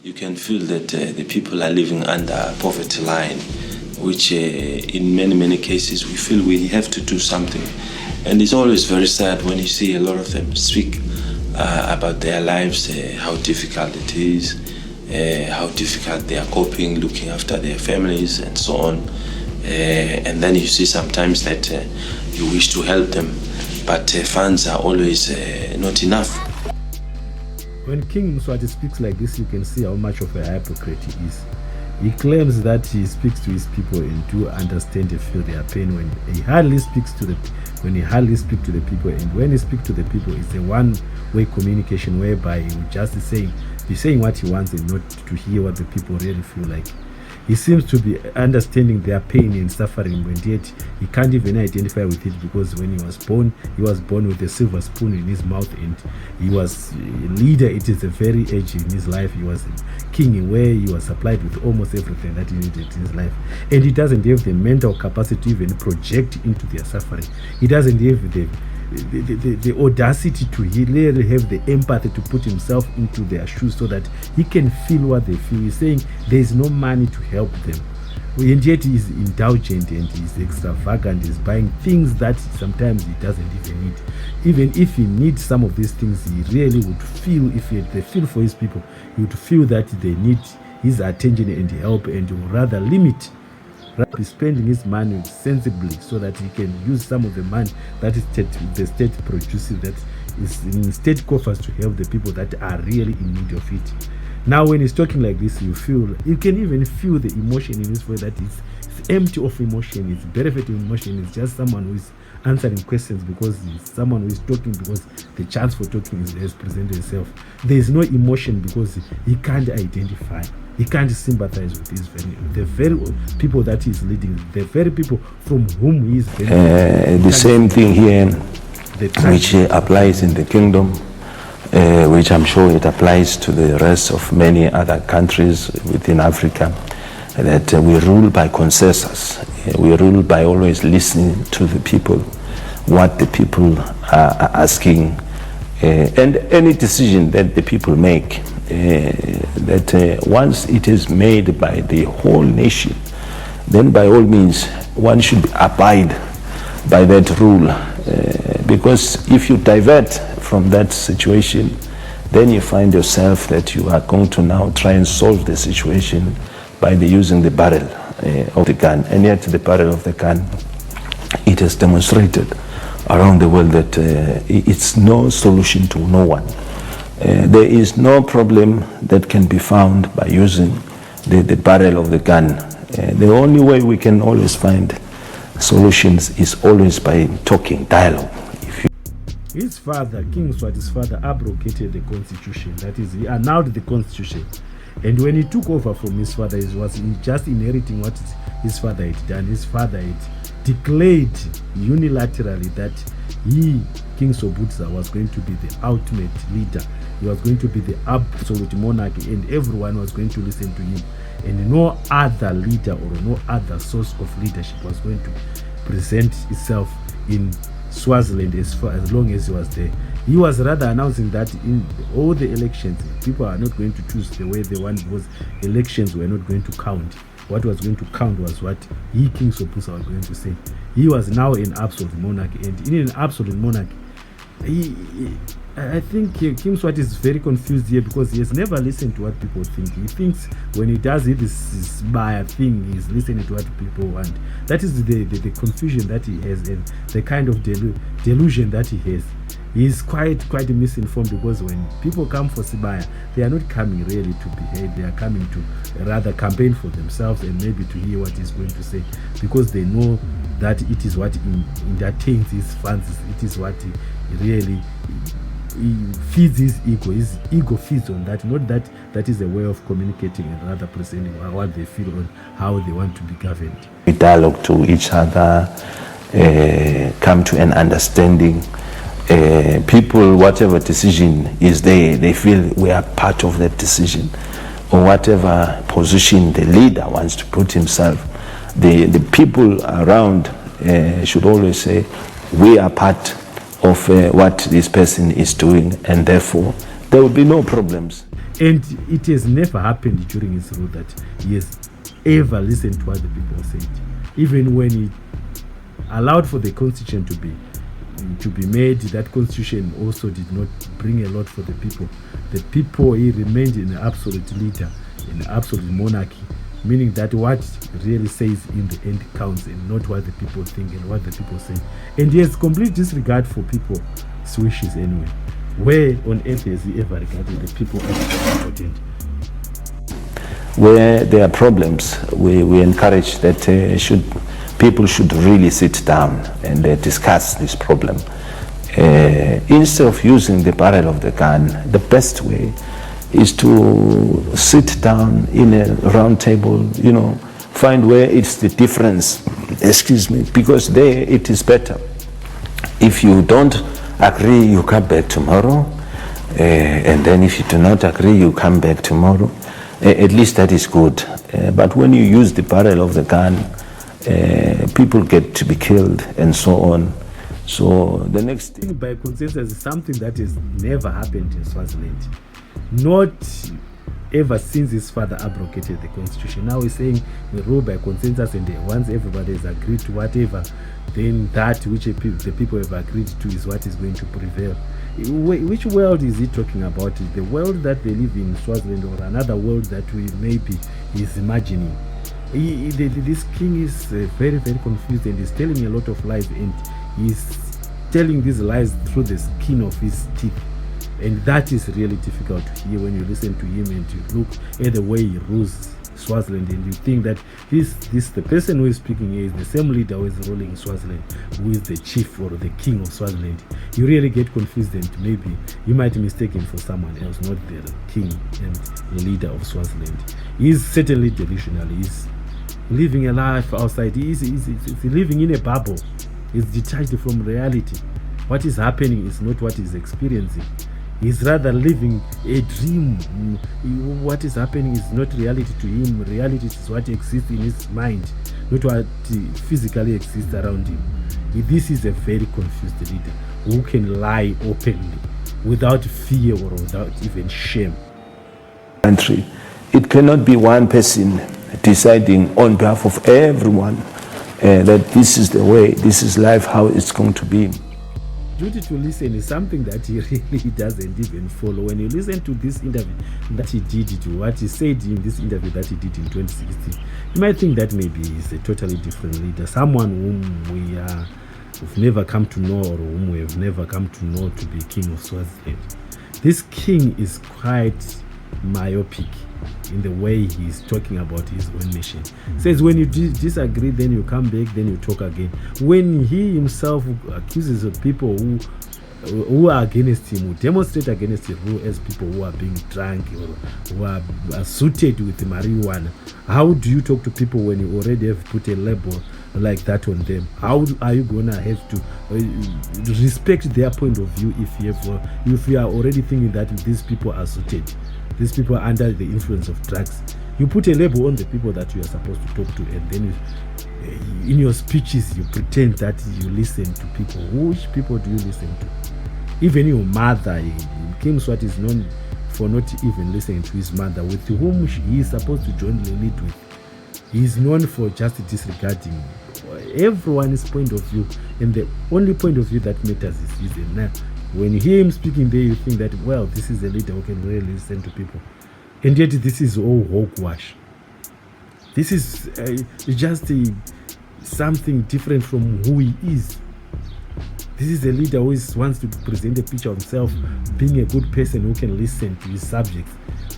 you can feel that the people are living under poverty line, which in many cases we feel we have to do something. And it's always very sad when you see a lot of them speak about their lives, how difficult it is, how difficult they are coping, looking after their families and so on. And then you see sometimes that you wish to help them, but funds are always not enough. When King Mswati speaks like this, you can see how much of a hypocrite he is. He claims that he speaks to his people and do understand and feel their pain when he hardly speaks to the people. And when he speaks to the people, it's a one-way communication whereby he will just be saying what he wants and not to hear what the people really feel like. He seems to be understanding their pain and suffering, but yet he can't even identify with it, because when he was born with a silver spoon in his mouth, and he was a leader. It is a very age in his life. He was a king where he was supplied with almost everything that he needed in his life. And he doesn't have the mental capacity to even project into their suffering. He doesn't have the audacity to really have the empathy to put himself into their shoes so that he can feel what they feel. He's saying there is no money to help them, and yet he's indulgent and he's extravagant. He's buying things that sometimes he doesn't even need. Even if he needs some of these things, he really would feel, if they feel for his people, he would feel that they need his attention and help, and he would rather be spending his money sensibly so that he can use some of the money that the state produces, that is in state coffers, to help the people that are really in need of it. Now when he's talking like this, you can even feel the emotion in his voice, that it's empty of emotion, it's bereft of emotion. It's just someone who is answering questions because he's someone who is talking because the chance for talking has presented itself. There is no emotion because he can't identify. He can't sympathize with the very people that he's leading, the very people from whom he is. The same thing here, which applies in the kingdom, which I'm sure it applies to the rest of many other countries within Africa, that we rule by consensus. We rule by always listening to the people, what the people are asking, and any decision that the people make. That once it is made by the whole nation, then by all means one should abide by that rule, because if you divert from that situation, then you find yourself that you are going to now try and solve the situation by using the barrel of the gun. And yet the barrel of the gun, it has demonstrated around the world that it's no solution to no one. There is no problem that can be found by using the barrel of the gun. The only way we can always find solutions is always by talking, dialogue. His father, King Mswati's father, abrogated the constitution. That is, he annulled the constitution. And when he took over from his father, he was just inheriting what his father had done. His father had declared unilaterally that he, King Sobukwe, was going to be the ultimate leader. He was going to be the absolute monarch, and everyone was going to listen to him. And no other leader or no other source of leadership was going to present itself in Swaziland as long as he was there. He was rather announcing that in all the elections, people are not going to choose the way they want, because elections were not going to count. What was going to count was what he, King Sobukwe, was going to say. He was now an absolute monarch, and in an absolute monarch, I think King Mswati is very confused here, because he has never listened to what people think. He thinks when he does this buyer thing, he's listening to what people want. That is the confusion that he has, and the kind of delusion that he has. He's quite misinformed, because when people come for Sibaya, they are not coming really to behave. They are coming to rather campaign for themselves and maybe to hear what he's going to say, because they know that it is what entertains his fans. It is what he really feeds his ego. His ego feeds on that. Not that is a way of communicating, and rather presenting what they feel on how they want to be governed. We dialogue to each other, come to an understanding. People, whatever decision is there, they feel we are part of that decision, or whatever position the leader wants to put himself. The people around should always say, we are part of what this person is doing, and therefore there will be no problems. And it has never happened during his rule that he has ever listened to what the people said. Even when he allowed for the constitution to be made, that constitution also did not bring a lot for the people. The people, he remained an absolute leader, an absolute monarchy, meaning that what really says in the end counts and not what the people think and what the people say. And he has complete disregard for people's wishes anyway. Where on earth has he ever regarded the people as important? Where there are problems, we encourage that people should really sit down and discuss this problem. Instead of using the barrel of the gun, the best way is to sit down in a round table, find where it's the difference, because there it is better. If you don't agree, you come back tomorrow, and then if you do not agree, you come back tomorrow. At least that is good. But when you use the barrel of the gun, people get to be killed and so on. So the next thing, by consensus, is something that has never happened in Swaziland. Not ever since his father abrogated the constitution. Now he's saying we rule by consensus, and once everybody has agreed to whatever, then that which the people have agreed to is what is going to prevail. Which world is he talking about? Is the world that they live in Swaziland, or another world that we maybe is imagining? This king is very, very confused, and is telling a lot of lies, and he's telling these lies through the skin of his teeth. And that is really difficult to hear when you listen to him and you look at the way he rules Swaziland, and you think that the person who is speaking here is the same leader who is ruling Swaziland, who is the chief or the king of Swaziland. You really get confused, and maybe you might mistake him for someone else, not the king and the leader of Swaziland. He's certainly delusional. He's living a life outside. He's living in a bubble. He's detached from reality. What is happening is not what he's experiencing. He's rather living a dream. What is happening is not reality to him. Reality is what exists in his mind, not what physically exists around him. This is a very confused leader who can lie openly without fear or without even shame. Country, it cannot be one person deciding on behalf of everyone that this is the way, this is life, how it's going to be. Duty to listen is something that he really doesn't even follow. When you listen to this interview that he did, to what he said in this interview that he did in 2016, you might think that maybe he's a totally different leader, someone whom we've never come to know, or whom we have never come to know to be king of Swaziland. This king is quite myopic in the way he's talking about his own nation. Says when you disagree, then you come back, then you talk again. When he himself accuses of people who are against him, who demonstrate against him, as people who are being drunk or who are suited with marijuana, how do you talk to people when you already have put a label like that on them? How are you gonna have to respect their point of view if you are already thinking that these people are suited? These people are under the influence of drugs. You put a label on the people that you are supposed to talk to, and then in your speeches you pretend that you listen to people. Which people do you listen to? Even your mother. King Mswati is known for not even listening to his mother, with whom he is supposed to jointly lead with. He is known for just disregarding everyone's point of view, and the only point of view that matters is his. Now, when you hear him speaking there, you think that, well, this is a leader who can really listen to people. And yet this is all hogwash. This is just something different from who he is. This is a leader who wants to present a picture of himself being a good person who can listen to his subjects,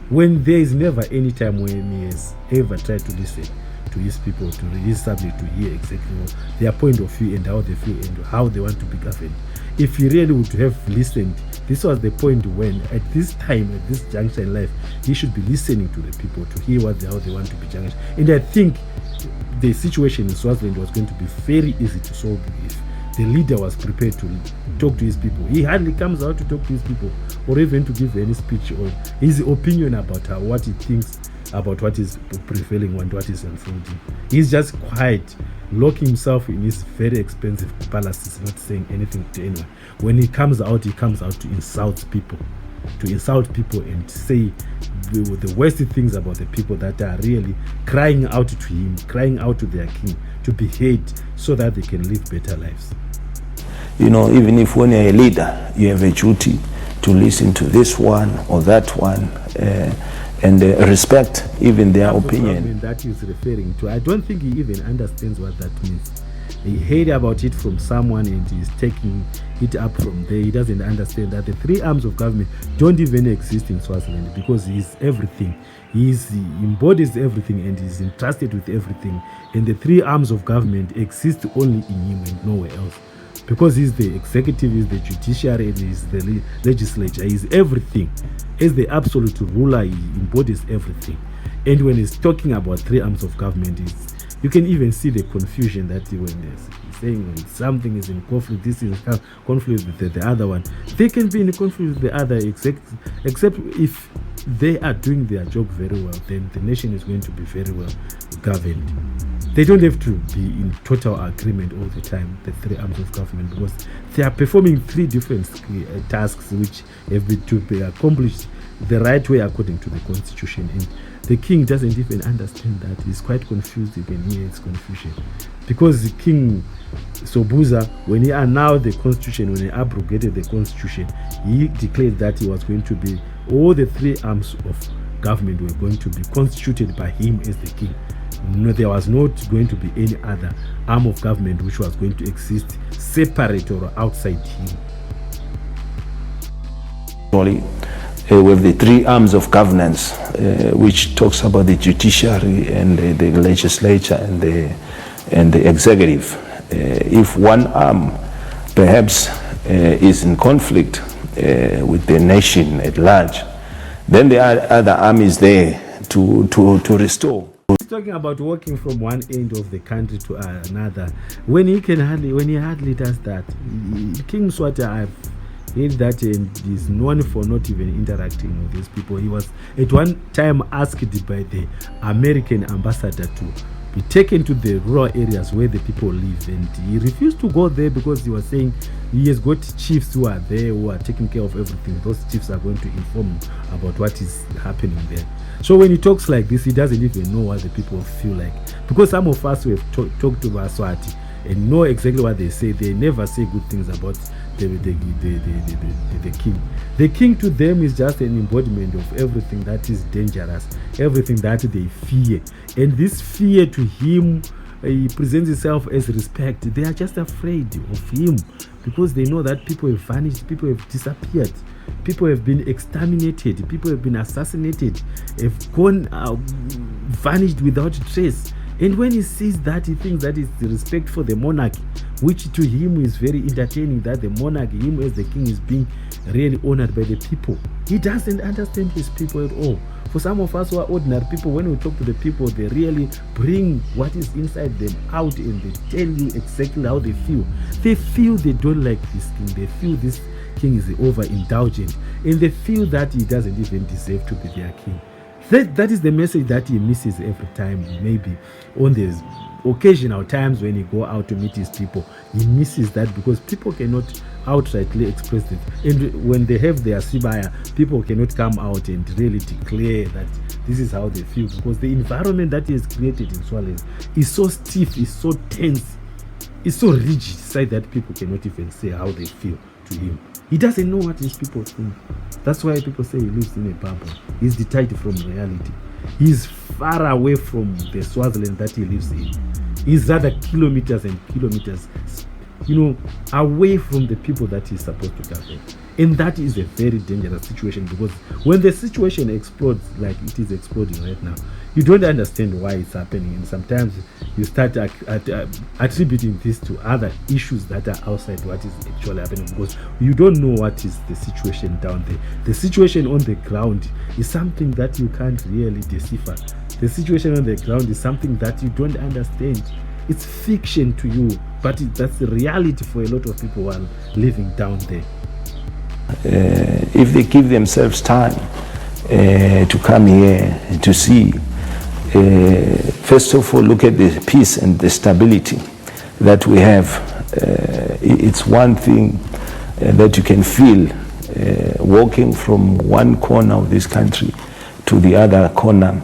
when there is never any time when he has ever tried to listen to his people, to his subject, to hear exactly their point of view and how they feel and how they want to be governed. If he really would have listened, this was the point when, at this time, at this juncture in life, he should be listening to the people to hear how they want to be judged. And I think the situation in Swaziland was going to be very easy to solve if the leader was prepared to talk to his people. He hardly comes out to talk to his people, or even to give any speech or his opinion about what he thinks about what is prevailing and what is unfolding. He's just quiet, locking himself in his very expensive palaces, not saying anything to anyone. When he comes out to insult people, and say the worst things about the people that are really crying out to him, crying out to their king to be heard so that they can live better lives. You know, even if when you're a leader, you have a duty to listen to this one or that one and respect even their opinion. That he's referring to, I don't think he even understands what that means. He heard about it from someone and he's taking it up from there. He doesn't understand that the three arms of government don't even exist in Swaziland because he's everything. He embodies everything and is entrusted with everything. And the three arms of government exist only in him and nowhere else. Because he's the executive, he's the judiciary, and he's the legislature, he's everything. As the absolute ruler, he embodies everything. And when he's talking about three arms of government, you can even see the confusion that when he's saying when something is in conflict, this is in conflict with the other one. They can be in conflict with the other, except if they are doing their job very well, then the nation is going to be very well governed. They don't have to be in total agreement all the time, the three arms of government, because they are performing three different tasks which have been to be accomplished the right way according to the constitution. And the king doesn't even understand that. He's quite confused. You can hear his confusion. Because the King Sobhuza, when he annulled the constitution, when he abrogated the constitution, he declared that he was going to be, all the three arms of government were going to be constituted by him as the king. No, there was not going to be any other arm of government which was going to exist separate or outside him. With the three arms of governance, which talks about the judiciary and the legislature and the executive. If one arm perhaps is in conflict with the nation at large, then the other arm is there to restore. He's talking about walking from one end of the country to another. When he hardly does that. King Mswati, I've heard that, and is known for not even interacting with these people. He was at one time asked by the American ambassador to be taken to the rural areas where the people live, and he refused to go there because he was saying he has got chiefs who are there who are taking care of everything. Those chiefs are going to inform him about what is happening there. So when he talks like this, he doesn't even know what the people feel like, because some of us who have talked to Mswati and know exactly what they say, they never say good things about the king. The king to them is just an embodiment of everything that is dangerous, everything that they fear. And this fear to him, he presents himself as respect. They are just afraid of him because they know that people have vanished, people have disappeared, people have been exterminated, people have been assassinated, have gone vanished without trace. And when he sees that, he thinks that is the respect for the monarchy, which to him is very entertaining, that the monarchy, him as the king, is being really honored by the people. He doesn't understand his people at all. For some of us who are ordinary people, when we talk to the people, they really bring what is inside them out and they tell you exactly how they feel. They feel they don't like this king. They feel this king is overindulgent, and they feel that he doesn't even deserve to be their king. That is the message that he misses every time. Maybe on these occasional times when he go out to meet his people, he misses that because people cannot outrightly express it. And when they have their sibaya, people cannot come out and really declare that this is how they feel, because the environment that he has created in Swaziland is so stiff, is so tense, is so rigid, so that people cannot even say how they feel to him. He doesn't know what his people think. That's why people say he lives in a bubble. He's detached from reality. He's far away from the Swaziland that he lives in. He's rather kilometers and kilometers, away from the people that he's supposed to govern. And that is a very dangerous situation, because when the situation explodes like it is exploding right now, you don't understand why it's happening, and sometimes you start attributing this to other issues that are outside what is actually happening, because you don't know what is the situation down there. The situation on the ground is something that you can't really decipher. The situation on the ground is something that you don't understand. It's fiction to you, but that's the reality for a lot of people who are living down there. If they give themselves time to come here to see, first of all, look at the peace and the stability that we have. It's one thing that you can feel walking from one corner of this country to the other corner,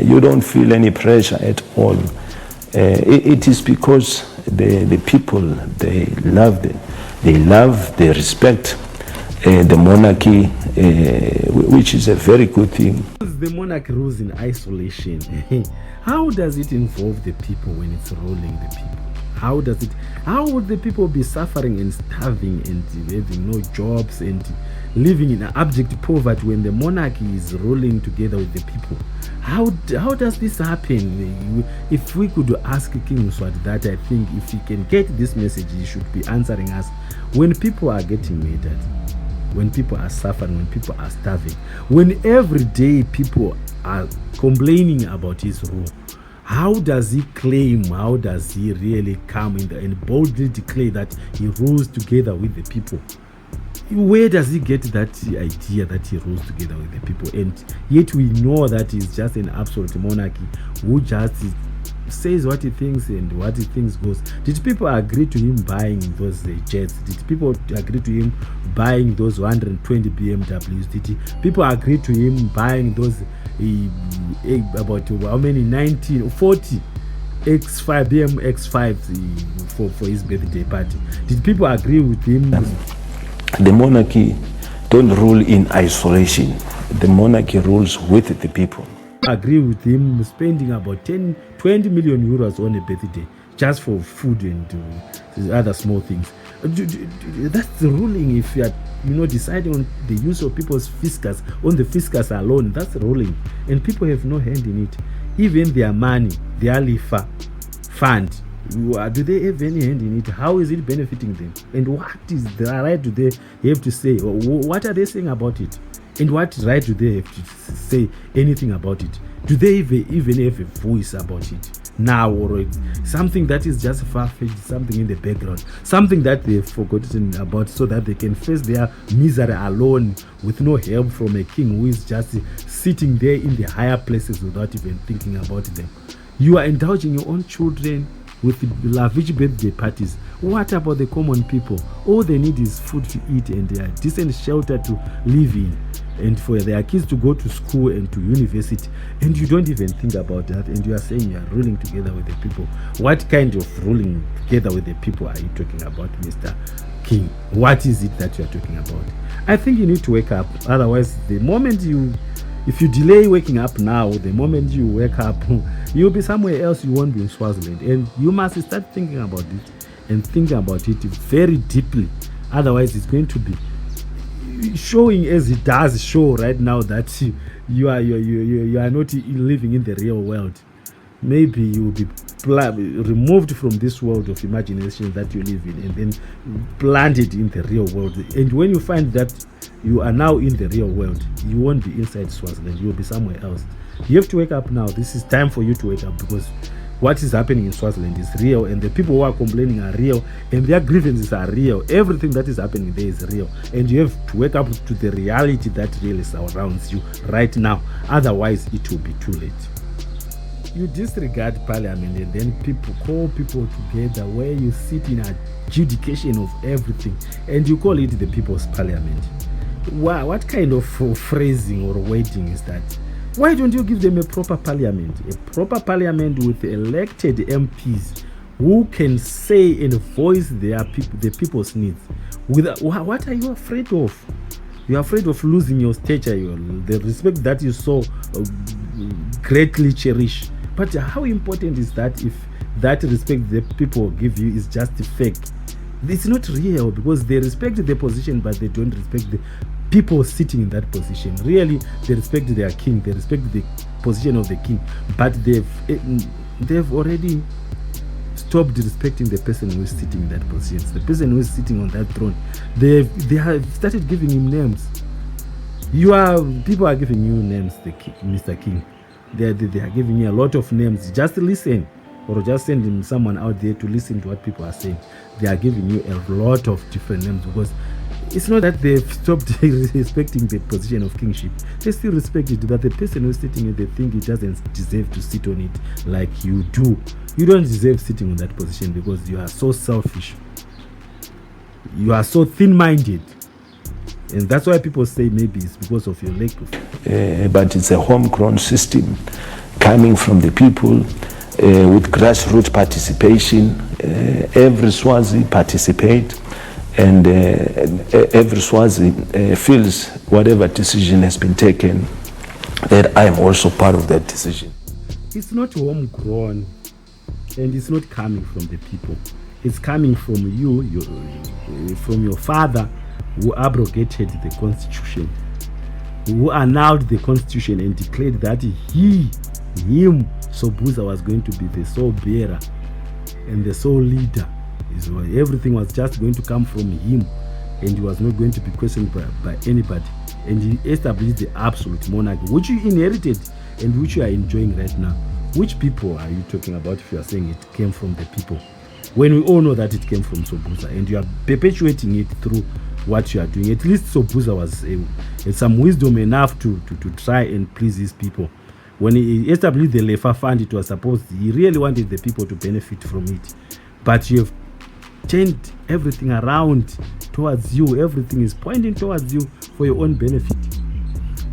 you don't feel any pressure at all. It is because the people, they love, they respect the monarchy, which is a very good thing. The monarchy rules in isolation. How does it involve the people when it's ruling the people? How would the people be suffering and starving and having no jobs and living in abject poverty when the monarchy is ruling together with the people? How does this happen? If we could ask King Mswati that, I think if he can get this message, he should be answering us. When people are getting murdered, when people are suffering, when people are starving, when every day people are complaining about his rule, how does he really come in there and boldly declare that he rules together with the people? Where does he get that idea that he rules together with the people? And yet we know that he's just an absolute monarchy who just says what he thinks and what he thinks goes. Did people agree to him buying those jets? Did people agree to him buying those 120 BMWs? Did people agree to him buying those about how many 40 X5 BM X5 for his birthday party? Did people agree with him? The monarchy don't rule in isolation. The monarchy rules with the people. Agree with him spending about 20 million euros on a birthday just for food and other small things. That's the ruling. If you are deciding on the use of people's fiscus, on the fiscus alone, that's the ruling, and people have no hand in it. Even their money, their lifa fund, do they have any hand in it? How is it benefiting them? And what is the right do they have to say? Or what are they saying about it? And what right do they have to say anything about it? Do they even have a voice about it now, or something that is just far-fetched, something in the background, something that they've forgotten about, so that they can face their misery alone with no help from a king who is just sitting there in the higher places without even thinking about them? You are indulging your own children with lavish birthday parties. What about the common people? All they need is food to eat and a decent shelter to live in, and for their kids to go to school and to university, and you don't even think about that, and you are saying you are ruling together with the people. What kind of ruling together with the people are you talking about, Mr. King? What is it that you are talking about? I think you need to wake up. Otherwise, if you delay waking up now, the moment you wake up, you'll be somewhere else. You won't be in Swaziland, and you must start thinking about it and thinking about it very deeply. Otherwise, it's going to be showing, as it does show right now, that you are not living in the real world. Maybe you will be removed from this world of imagination that you live in, and then planted in the real world. And when you find that you are now in the real world, you won't be inside Swaziland, you will be somewhere else. You have to wake up now. This is time for you to wake up, because what is happening in Swaziland is real, and the people who are complaining are real, and their grievances are real. Everything that is happening there is real, and you have to wake up to the reality that really surrounds you right now. Otherwise, it will be too late. You disregard parliament, and then people call people together where you sit in adjudication of everything, and you call it the people's parliament. Wow, what kind of phrasing or wording is that? Why don't you give them a proper parliament? A proper parliament with elected MPs who can say and voice the people's needs. What are you afraid of? You're afraid of losing your stature, the respect that you so greatly cherish. But how important is that if that respect the people give you is just fake? It's not real, because they respect the position, but they don't respect the people sitting in that position. Really, they respect their king, they respect the position of the king, but they've already stopped respecting the person who is sitting in that position. The person who is sitting on that throne, they have started giving him names. People are giving you names, Mr. King. They are giving you a lot of names. Just listen, or just sending someone out there to listen to what people are saying. They are giving you a lot of different names, because it's not that they've stopped respecting the position of kingship. They still respect it, but the person who's sitting it, they think he doesn't deserve to sit on it like you do. You don't deserve sitting on that position, because you are so selfish. You are so thin-minded. And that's why people say maybe it's because of your lack of. But it's a homegrown system coming from the people with grassroots participation. Every Swazi participate, and every Swazi feels whatever decision has been taken, that I am also part of that decision. It's not homegrown, and it's not coming from the people. It's coming from you, from your father, who abrogated the constitution, who annulled the constitution and declared that him, Sobhuza, was going to be the sole bearer and the sole leader. So everything was just going to come from him, and he was not going to be questioned by anybody. And he established the absolute monarchy, which you inherited and which you are enjoying right now. Which people are you talking about if you are saying it came from the people? When we all know that it came from Sobhuza, and you are perpetuating it through what you are doing. At least Sobhuza had some wisdom enough to try and please his people. When he established the Lefa Fund, it was supposed he really wanted the people to benefit from it. But you have changed everything around towards you. Everything is pointing towards you for your own benefit.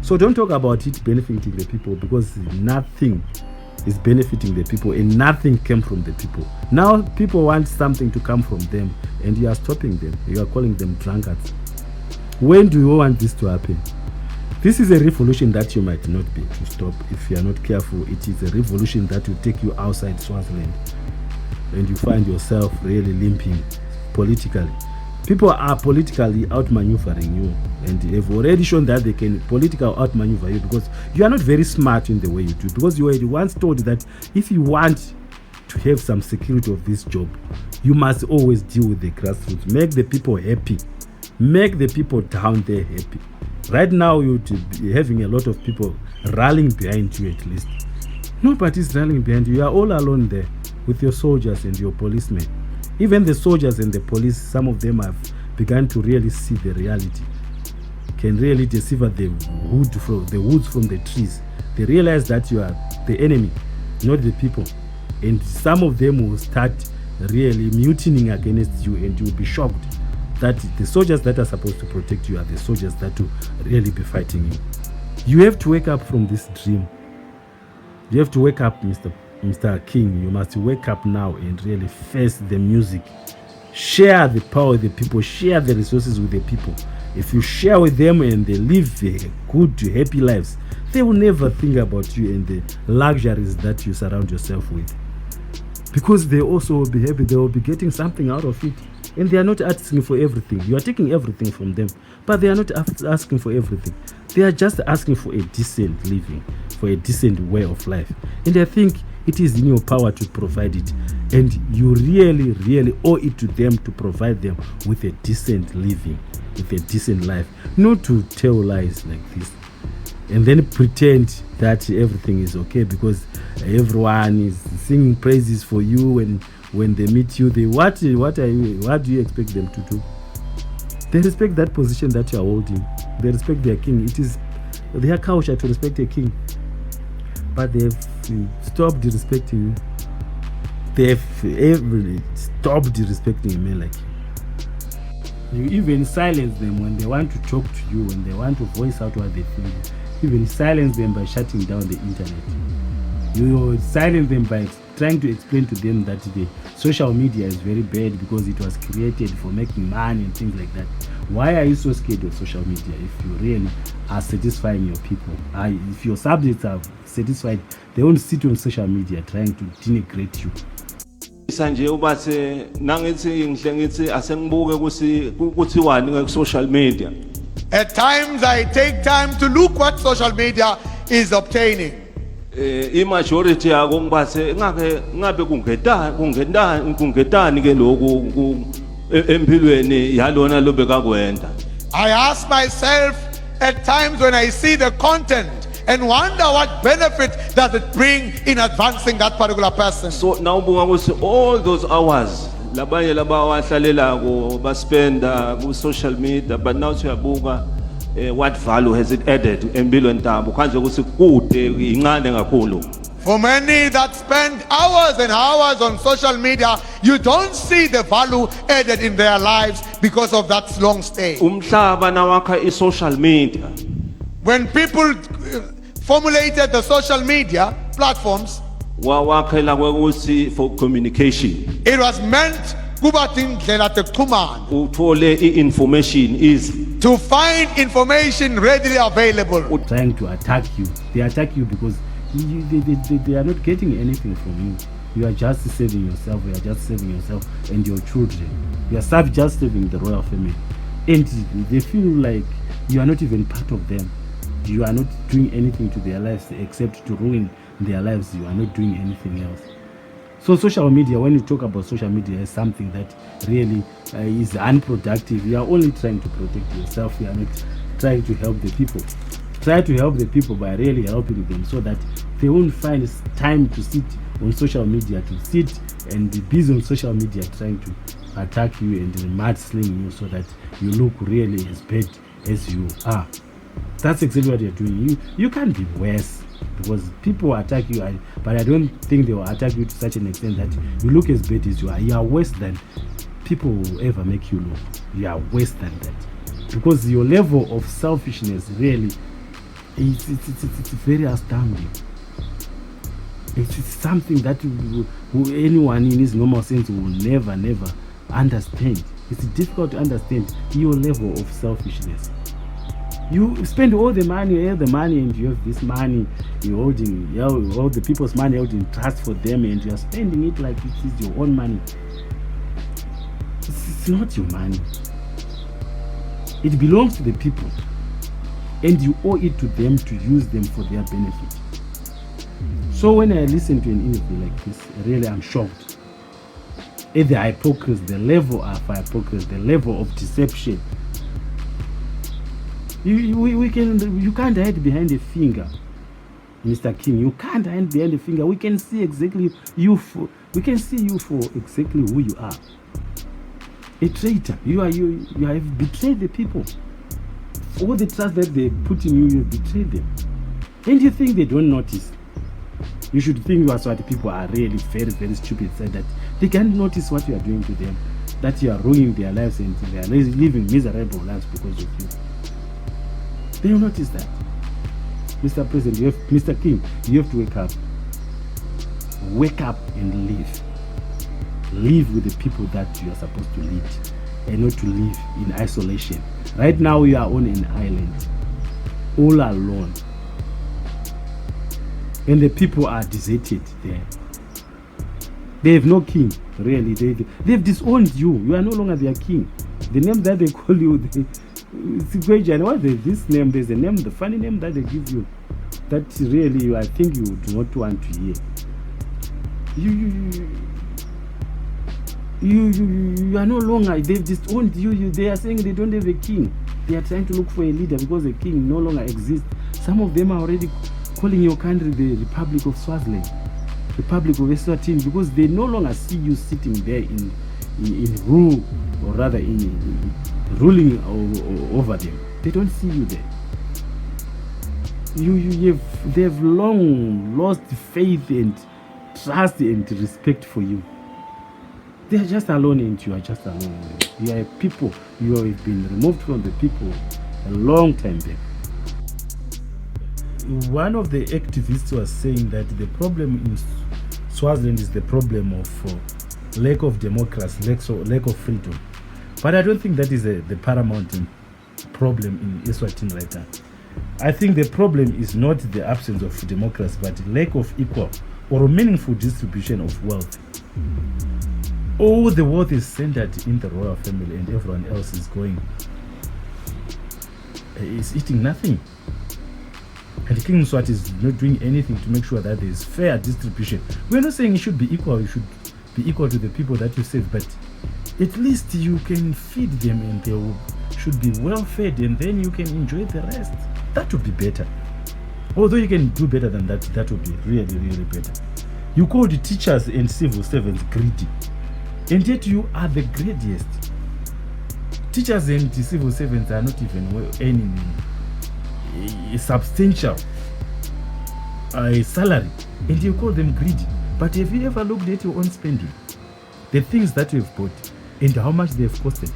So don't talk about it benefiting the people, because nothing is benefiting the people and nothing came from the people. Now people want something to come from them, and you are stopping them. You are calling them drunkards. When do you want this to happen? This is a revolution that you might not be to stop if you are not careful. It is a revolution that will take you outside Swaziland, and you find yourself really limping politically. People are politically outmaneuvering you, and they've already shown that they can politically outmaneuver you, because you are not very smart in the way you do. Because you were once told that if you want to have some security of this job, you must always deal with the grassroots. Make the people happy. Make the people down there happy. Right now, you're having a lot of people rallying behind you at least. Nobody's rallying behind you. You are all alone there with your soldiers and your policemen. Even the soldiers and the police, some of them have begun to really see the reality. Can really decipher the woods from the trees. They realize that you are the enemy, not the people. And some of them will start really mutinying against you, and you will be shocked that the soldiers that are supposed to protect you are the soldiers that will really be fighting you. You have to wake up from this dream. You have to wake up, Mr. King. You must wake up now and really face the music. Share the power with the people. Share the resources with the people. If you share with them and they live good, happy lives, they will never think about you and the luxuries that you surround yourself with. Because they also will be happy. They will be getting something out of it. And they are not asking for everything. You are taking everything from them. But they are not asking for everything. They are just asking for a decent living, for a decent way of life. And I think it is in your power to provide it. And you really, really owe it to them to provide them with a decent living, with a decent life. Not to tell lies like this and then pretend that everything is okay because everyone is singing praises for you, and when they meet you, what do you expect them to do? They respect that position that you are holding. They respect their king. It is their culture to respect a king, but they've stopped respecting you. They've stopped respecting a man like you. You even silence them when they want to talk to you, when they want to voice out what they feel. Even silence them by shutting down the internet. You silence them by trying to explain to them that the social media is very bad because it was created for making money and things like that. Why are you so scared of social media if you really are satisfying your people? If your subjects are satisfied, they won't sit on social media trying to denigrate you. Sanje ubathi nangithi ngihle asengibuke kuthiwani ku social media. At times I take time to look what social media is obtaining. I-majority yako ngibathe ngabe kungetani ke lokhu empilweni yalona lobekakwenda. I ask myself at times when I see the content and wonder what benefit does it bring in advancing that particular person. So now all those hours labanye labawahlalelako baspenda ku social media, but now siyabuka what value has it added empilweni tabo kanje ukuthi kude incane kakhulu. For many that spend hours and hours on social media, you don't see the value added in their lives because of that long stay. Umhlaba nawakha i-social media. When people formulated the social media platforms, Wawakhela kwekuthi for communication. it was meant Uthole i-information easy. to find information readily available. Trying to attack you. They attack you because they are not getting anything from you. You are just saving yourself. You are just saving yourself and your children. You are just saving the royal family. And they feel like you are not even part of them. You are not doing anything to their lives except to ruin their lives. You are not doing anything else. So social media, when you talk about social media, is something that really is unproductive. You are only trying to protect yourself. You are not trying to help the people. Try to help the people by really helping them so that they won't find time to sit on social media, to sit and be busy on social media trying to attack you and mud-sling you so that you look really as bad as you are. That's exactly what you're doing. You can't be worse because people attack you, but I don't think they will attack you to such an extent that you look as bad as you are. You are worse than people will ever make you look. You are worse than that because your level of selfishness really it's very astounding. It's something that anyone in his normal sense will never understand. It's difficult to understand your level of selfishness. You spend all the money, and you have this money, you're holding all the people's money held in trust for them, and you're spending it like it is your own money. It's not your money. It belongs to the people, and you owe it to them to use them for their benefit. So when I listen to an interview like this, really I'm shocked at the hypocrisy, the level of hypocrisy, the level of deception. You can't hide behind a finger, Mr. King. You can't hide behind a finger. We can see exactly you for exactly who you are. A traitor. You have betrayed the people. All the trust that they put in you, you have betrayed them. And you think they don't notice? You should think Mswati people are really very, very stupid, so that they can't notice what you are doing to them, that you are ruining their lives and they are living miserable lives because of you. They will notice that. Mr. President, Mr. King, you have to wake up. Wake up and live. Live with the people that you are supposed to lead and not to live in isolation. Right now you are on an island, all alone. And the people are deserted there. They have no king, really. They've disowned you. You are no longer their king. The name that they call you, this name, there's a name, the funny name that they give you, that really I think you do not want to hear. You are no longer, they've disowned you. They are saying they don't have a king. They are trying to look for a leader because the king no longer exists. Some of them are already calling your country the Republic of Swaziland, Republic of Eswatini, because they no longer see you sitting there in rule, or rather in ruling over them. They don't see you there. They have long lost faith and trust and respect for you. They are just alone and you are just alone. You are a people. You have been removed from the people a long time back. One of the activists was saying that the problem in Swaziland is the problem of lack of democracy, lack of freedom. But I don't think that is the paramount problem in Eswatini right now. I think the problem is not the absence of democracy, but lack of equal or meaningful distribution of wealth. All the wealth is centered in the royal family and everyone else is eating nothing. And King Mswati is not doing anything to make sure that there is fair distribution. We're not saying it should be equal, you should be equal to the people that you save, but at least you can feed them and they should be well fed, and then you can enjoy the rest. That would be better. Although you can do better than that, that would be really, really better. You call the teachers and civil servants greedy, and yet you are the greediest. Teachers and the civil servants are not even earning substantial a salary, and you call them greedy. But have you ever looked at your own spending? The things that you've bought and how much they've costed.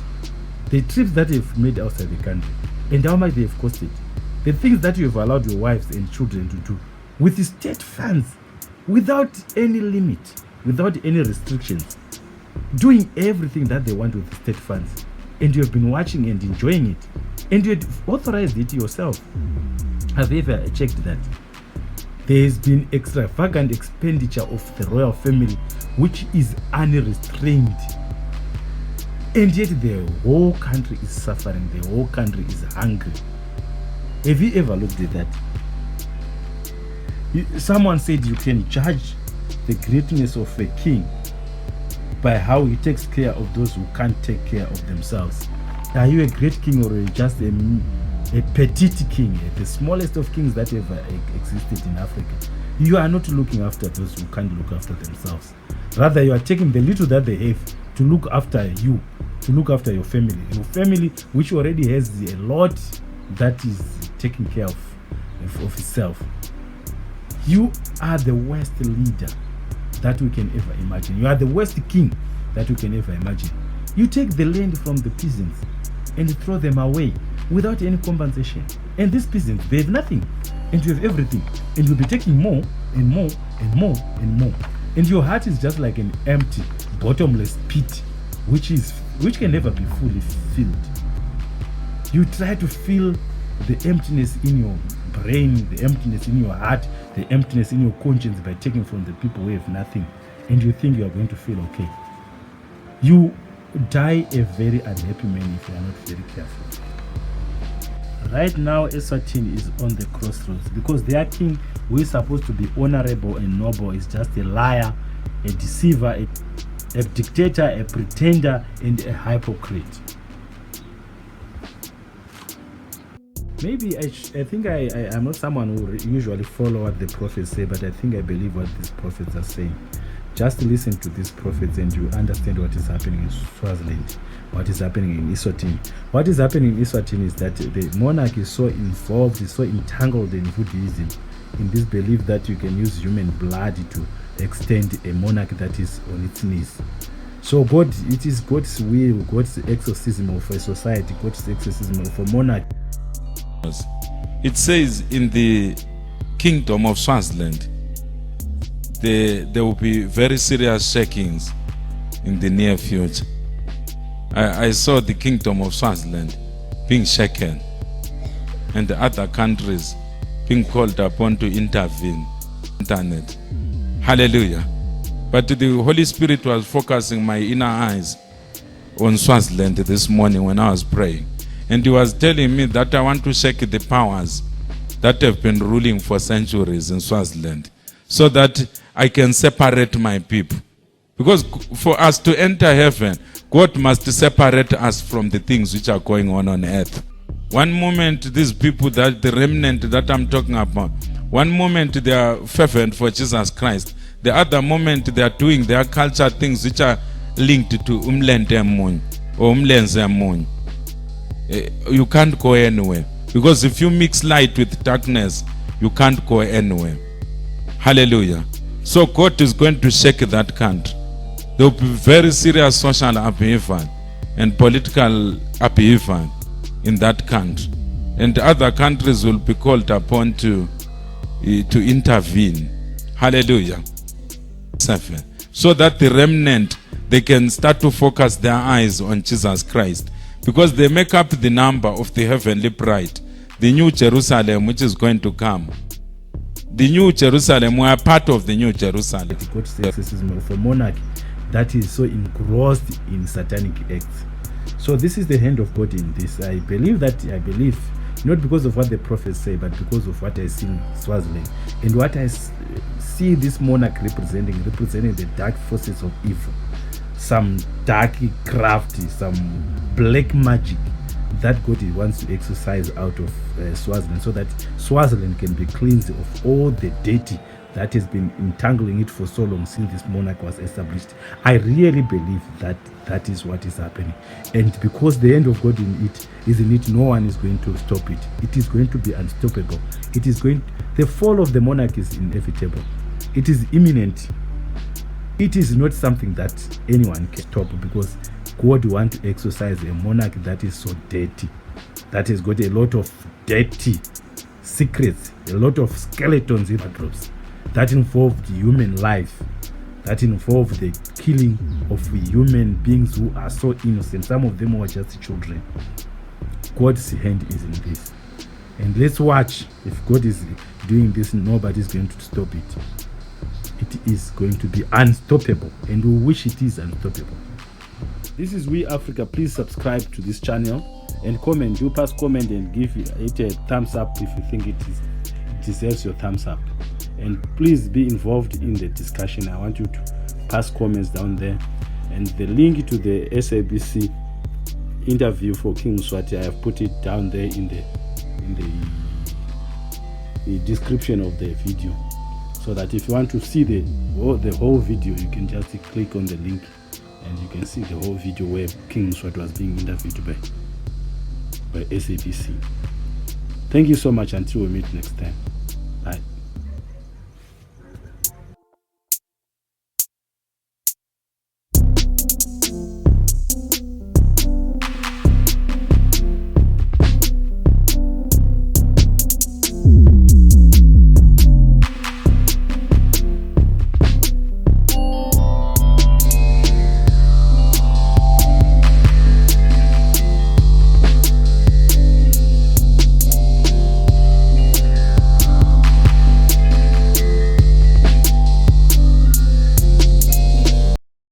The trips that you've made outside the country and how much they've costed. The things that you've allowed your wives and children to do with the state funds, without any limit, without any restrictions, doing everything that they want with the state funds. And you have been watching and enjoying it. And you had authorized it yourself. Have you ever checked that? There has been extravagant expenditure of the royal family, which is unrestrained. And yet the whole country is suffering, the whole country is hungry. Have you ever looked at that? Someone said you can judge the greatness of a king by how he takes care of those who can't take care of themselves. Are you a great king, or just a petite king, the smallest of kings that ever existed in Africa? You are not looking after those who can't look after themselves. Rather, you are taking the little that they have to look after you, to look after your family which already has a lot that is taking care of itself. You are the worst leader that we can ever imagine. You are the worst king that we can ever imagine. You take the land from the peasants and throw them away without any compensation. And these peasants, they have nothing, and you have everything. And you'll be taking more and more and more and more. And your heart is just like an empty, bottomless pit, which can never be fully filled. You try to fill the emptiness in your brain, the emptiness in your heart, the emptiness in your conscience by taking from the people who have nothing, and you think you are going to feel okay. You die a very unhappy man if you are not very careful. Right now, Eswatini is on the crossroads because their king, who is supposed to be honorable and noble, is just a liar, a deceiver, a dictator, a pretender, and a hypocrite. Maybe I think I'm not someone who usually follow what the prophets say, but I think I believe what these prophets are saying. Just listen to these prophets and you understand what is happening in Swaziland, what is happening in Eswatini. What is happening in Eswatini is that the monarch is so involved, is so entangled in Buddhism, in this belief that you can use human blood to extend a monarch that is on its knees. So it is God's will, God's exorcism of a society, God's exorcism of a monarch. It says in the kingdom of Swaziland, there will be very serious shakings in the near future. I saw the kingdom of Swaziland being shaken and the other countries being called upon to intervene. Internet. Hallelujah. But the Holy Spirit was focusing my inner eyes on Swaziland this morning when I was praying. And he was telling me that I want to shake the powers that have been ruling for centuries in Swaziland, so that I can separate my people. Because for us to enter heaven, God must separate us from the things which are going on earth. One moment, these people, that the remnant that I'm talking about, one moment they are fervent for Jesus Christ. The other moment they are doing their culture things which are linked to umlente munye or umlenze munye. You can't go anywhere. Because if you mix light with darkness, you can't go anywhere. Hallelujah. So God is going to shake that country. There will be very serious social upheaval and political upheaval in that country. And other countries will be called upon to intervene. Hallelujah. So that the remnant, they can start to focus their eyes on Jesus Christ. Because they make up the number of the heavenly bride, the new Jerusalem which is going to come. The new Jerusalem, we are part of the new Jerusalem. God's exorcism of a monarch that is so engrossed in satanic acts. So this is the hand of God in this. I believe, not because of what the prophets say, but because of what I see in Swaziland. And what I see this monarch representing the dark forces of evil. Some dark craft, some black magic that God wants to exercise out of Swaziland, so that Swaziland can be cleansed of all the dirty that has been entangling it for so long since this monarch was established. I really believe that that is what is happening. And because the end of God in it is in it, no one is going to stop it. It is going to be unstoppable. The fall of the monarch is inevitable. It is imminent. It is not something that anyone can stop, because God wants to exercise a monarch that is so dirty, that has got a lot of dirty secrets, a lot of skeletons in wardrobes that involve human life, that involve the killing of human beings who are so innocent. Some of them were just children. God's hand is in this. And let's watch. If God is doing this, nobody is going to stop it. It is going to be unstoppable, and we wish it is unstoppable. This is We Africa. Please subscribe to this channel and comment. Do pass comment and give it a thumbs up if you think it deserves your thumbs up. And please be involved in the discussion. I want you to pass comments down there. And the link to the SABC interview for King Mswati, I have put it down there in the description of the video, so that if you want to see the whole video, you can just click on the link and you can see the whole video where King Mswati was being interviewed by SABC. Thank you so much. Until we meet next time.